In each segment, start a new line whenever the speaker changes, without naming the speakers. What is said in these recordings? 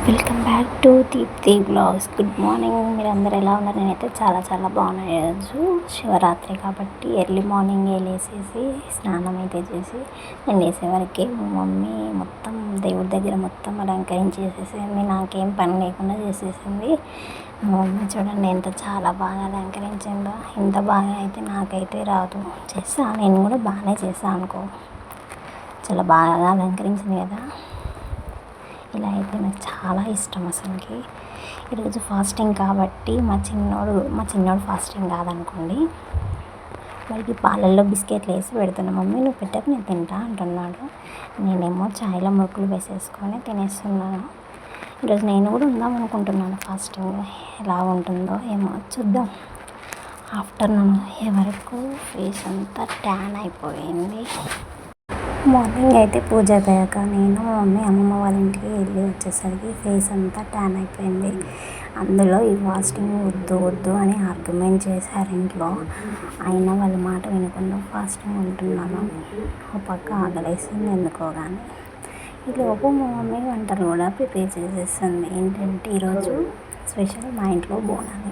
Welcome back to Deepthi blogs. Good morning. మీరు అందరు ఎలా ఉన్నారు? నేనైతే చాలా బాగున్నాను. ఈరోజు శివరాత్రి కాబట్టి ఎర్లీ మార్నింగే లేసేసి స్నానం అయితే చేసి నేను లేసేవరకే మా మమ్మీ మొత్తం దేవుడి దగ్గర మొత్తం అలంకరించేసేసింది. నాకేం పని లేకుండా చేసేసింది. మా మమ్మీ చూడండి ఎంత చాలా బాగా అలంకరించిందో. ఇంత బాగా అయితే నాకైతే రాదు. నేను కూడా బాగానే చేశాను అనుకో. చాలా బాగా అలంకరించింది కదా. ఇలా అయితే నాకు చాలా ఇష్టం అసలుకి. ఈరోజు ఫాస్టింగ్ కాబట్టి మా చిన్నోడు ఫాస్టింగ్ కాదనుకోండి. వాడికి పాలల్లో బిస్కెట్లు వేసి పెడుతున్నా. మమ్మీ నువ్వు పెట్టకు నేను తింటా అంటున్నాడు. నేనేమో చాయ్లో మురుకులు వేసేసుకొని తినేస్తున్నాను. ఈరోజు నేను కూడా ఉందాం అనుకుంటున్నాను ఫాస్టింగ్. ఎలా ఉంటుందో ఏమో చూద్దాం. ఆఫ్టర్నూన్ అయ్యే వరకు ఫేస్ అంతా ట్యాన్ అయిపోయింది. మార్నింగ్ అయితే పూజ అయిపోయాక నేను మా మమ్మీ అమ్మమ్మ వాళ్ళ ఇంటికి వెళ్ళి వచ్చేసరికి ఫేస్ అంతా ట్యాన్ అయిపోయింది. అందులో ఈ ఫాస్టింగ్ వద్దు అని ఆర్గ్యుమెంట్ చేశారు ఇంట్లో. అయినా వాళ్ళ మాట వినకుండా ఫాస్టింగ్ ఉంటున్నాను. ఒక పక్క ఆకలేసింది ఎందుకో కానీ. ఈలోపు మా మమ్మీ వంటలు కూడా ప్రిపేర్ చేసేస్తుంది. ఏంటంటే ఈరోజు స్పెషల్ మా ఇంట్లో బోనాలు.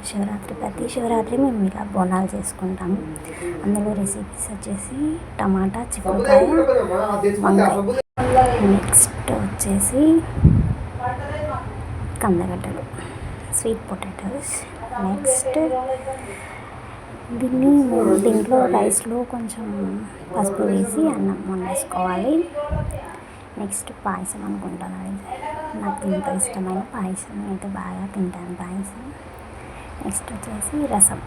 ప్రతి శివరాత్రి మేము ఇలా బోనాలు చేసుకుంటాము. అందులో రెసిపీస్ వచ్చేసి టమాటా, చిక్కుడుకాయ, వంకాయ, నెక్స్ట్ వచ్చేసి కందగడ్డలు, స్వీట్ పొటాటోస్. నెక్స్ట్ దీంట్లో రైస్లో కొంచెం పసుపు వేసి అన్నం వండేసుకోవాలి. నెక్స్ట్ పాయసం అనుకుంటాను. నాకు ఇంత ఇష్టమైన పాయసం, అయితే బాగా తింటాను పాయసం. నెక్స్ట్ వచ్చేసి రసం.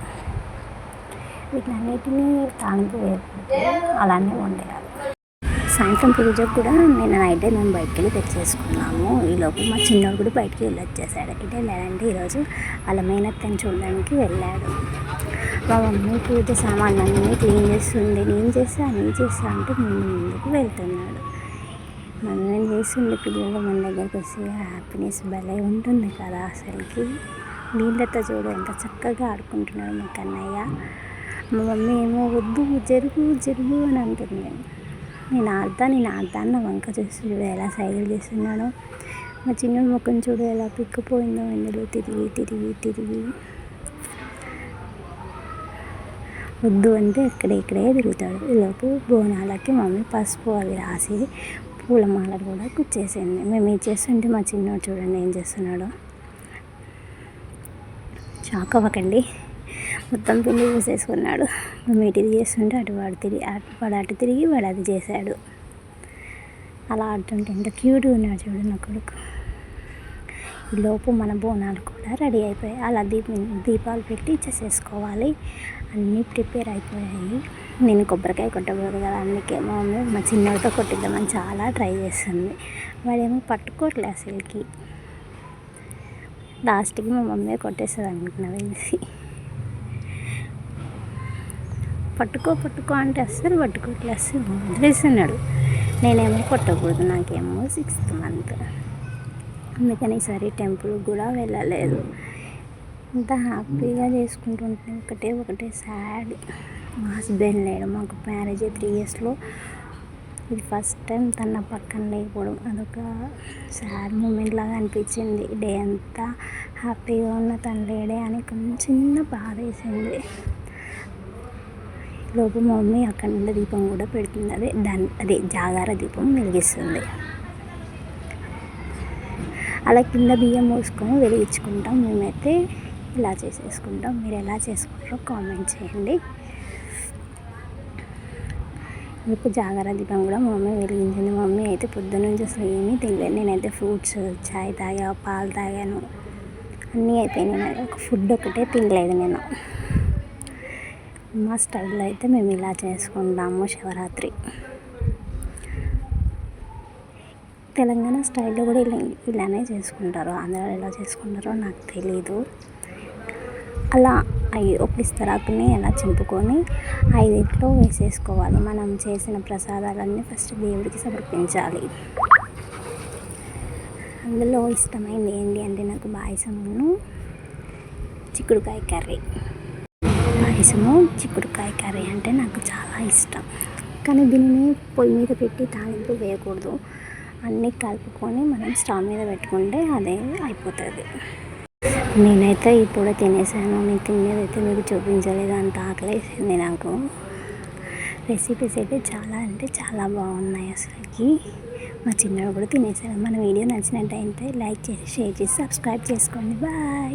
వీటన్నిటిని తాలింపు వేయకపోతే అలానే వండేయాలి. సాయంత్రం పూజకు కూడా నేను నైటే మేము బయటికి వెళ్ళి తెచ్చేసుకున్నాము. ఈలోపు మా చిన్నోడు కూడా బయటికి వెళ్ళి వచ్చేసాడు. ఇటు వెళ్ళాడంటే ఈరోజు వాళ్ళ మేనత్తని చూడడానికి వెళ్ళాడు. మా మమ్మీ పూజ సామాన్లన్నీ క్లీన్ చేస్తుంది. నేను చేస్తా అంటే ముందుకు వెళ్తున్నాడు. మనం చేస్తుండే పిల్లలు మన దగ్గరికి వస్తే హ్యాపీనెస్ భలే ఉంటుంది కదా అసలుకి. నీళ్ళతో చూడు ఎంత చక్కగా ఆడుకుంటున్నాడు మా కన్నయ్య. మా మమ్మీ ఏమో వద్దు జరుగు అని అంటుంది. నేను ఆడతా నా వంక చూసి ఎలా సైకిల్ చేస్తున్నాడో. మా చిన్న ముఖం చూడు ఎలా పిక్కిపోయిందో ఇందులో తిరిగి వద్దు అంటే ఇక్కడే తిరుగుతాడు. ఈలోపు బోనాలకి మమ్మీ పసుపు అవి రాసి పూలమాలలు కూడా కుచ్చేసింది. మేము ఇది చేస్తుంటే మా చిన్నోడు చూడండి ఏం చేస్తున్నాడో. షాక్ అవ్వకండి, మొత్తం పిండి పూసేసుకున్నాడు. మేము ఇటు చేస్తుంటే అటు తిరిగి వాడు అది చేశాడు. అలా ఆడుతుంటే ఎంత క్యూట్గా ఉన్నాడు చూడండి నా కొడుకు. ఈలోపు మన బోనాలు కూడా రెడీ అయిపోయాయి. అలా దీపాలు పెట్టి చేసేసుకోవాలి. అన్నీ ప్రిపేర్ అయిపోయాయి. నేను కొబ్బరికాయ కొట్టకూడదు కదా, అందుకే మా మమ్మీ మా చిన్నోడితో కొట్టిద్దామని చాలా ట్రై చేస్తుంది. వాడేమో పట్టుకోవట్లే అసలుకి. లాస్ట్కి మా మమ్మీ కొట్టేస్తుంది అనుకున్నాను అనేసి. పట్టుకో అంటే అస్సలు పట్టుకోవట్లే, అస్సలు వదిలేస్తున్నాడు. నేనేమో కొట్టకూడదు, నాకేమో 6th month. అందుకని ఈసారి టెంపుల్ కూడా వెళ్ళలేదు. అంత హ్యాపీగా చేసుకుంటుంటే ఒకటే సాడ్. మా హస్బెండ్ లేడు. మాకు మ్యారేజ్ 3 yearsలో ఇది ఫస్ట్ టైం తన పక్కన లేకపోవడం. అదొక సాడ్ మూమెంట్ లాగా అనిపించింది. డే అంతా హ్యాపీగా ఉన్న తను లేడే అని కొంచెం చిన్న బాధ వేసింది. లోపు మా మమ్మీ అక్కడ నుండి దీపం కూడా పెడుతుంది. అదే జాగార దీపం వెలిగిస్తుంది. అలా కింద బియ్యం పోసుకొని వెలిగించుకుంటాం. మేమైతే ఇలా చేసేసుకుంటాం. మీరు ఎలా చేసుకుంటారో కామెంట్ చేయండి. ఇప్పుడు జాగార దీపం కూడా మా మమ్మీ వెలిగించింది. మా మమ్మీ అయితే పొద్దున్నుంచి అసలు ఏమీ తినలేదు. నేనైతే ఫ్రూట్స్, చాయ్ తాగా, పాలు తాగాను, అన్నీ అయిపోయినాయి. ఒక ఫుడ్ ఒకటే తినలేదు నేను. మా స్టైల్లో అయితే మేము ఇలా చేసుకుంటాము శివరాత్రి. తెలంగాణ స్టైల్లో కూడా ఇలానే చేసుకుంటారు. ఆంధ్రాలో ఎలా చేసుకుంటారో నాకు తెలీదు. అలా ఒక ఇస్తరాకుని ఎలా చింపుకొని 5 వేసేసుకోవాలి. మనం చేసిన ప్రసాదాలన్నీ ఫస్ట్ దేవుడికి సమర్పించాలి. అందులో ఇష్టమైంది ఏంటి అంటే నాకు పాయసమును చిక్కుడుకాయ కర్రీ. చిక్కుడుకాయ కర్రీ అంటే నాకు చాలా ఇష్టం. కానీ దీనిని పొయ్యి మీద పెట్టి తాలింపు వేయకూడదు. అన్నీ కలుపుకొని మనం స్టవ్ మీద పెట్టుకుంటే అదే అయిపోతుంది. నేనైతే ఇప్పుడు తినేసాను. నేను తినేదైతే మీకు చూపించలేదు, అంత ఆకలేసింది నాకు. రెసిపీస్ అయితే చాలా అంటే చాలా బాగున్నాయి అసలుకి. మా చిన్నవాడు కూడా తినేసాడు. మన వీడియో నచ్చినట్టయితే లైక్ చేసి, షేర్ చేసి, సబ్స్క్రైబ్ చేసుకోండి. బాయ్.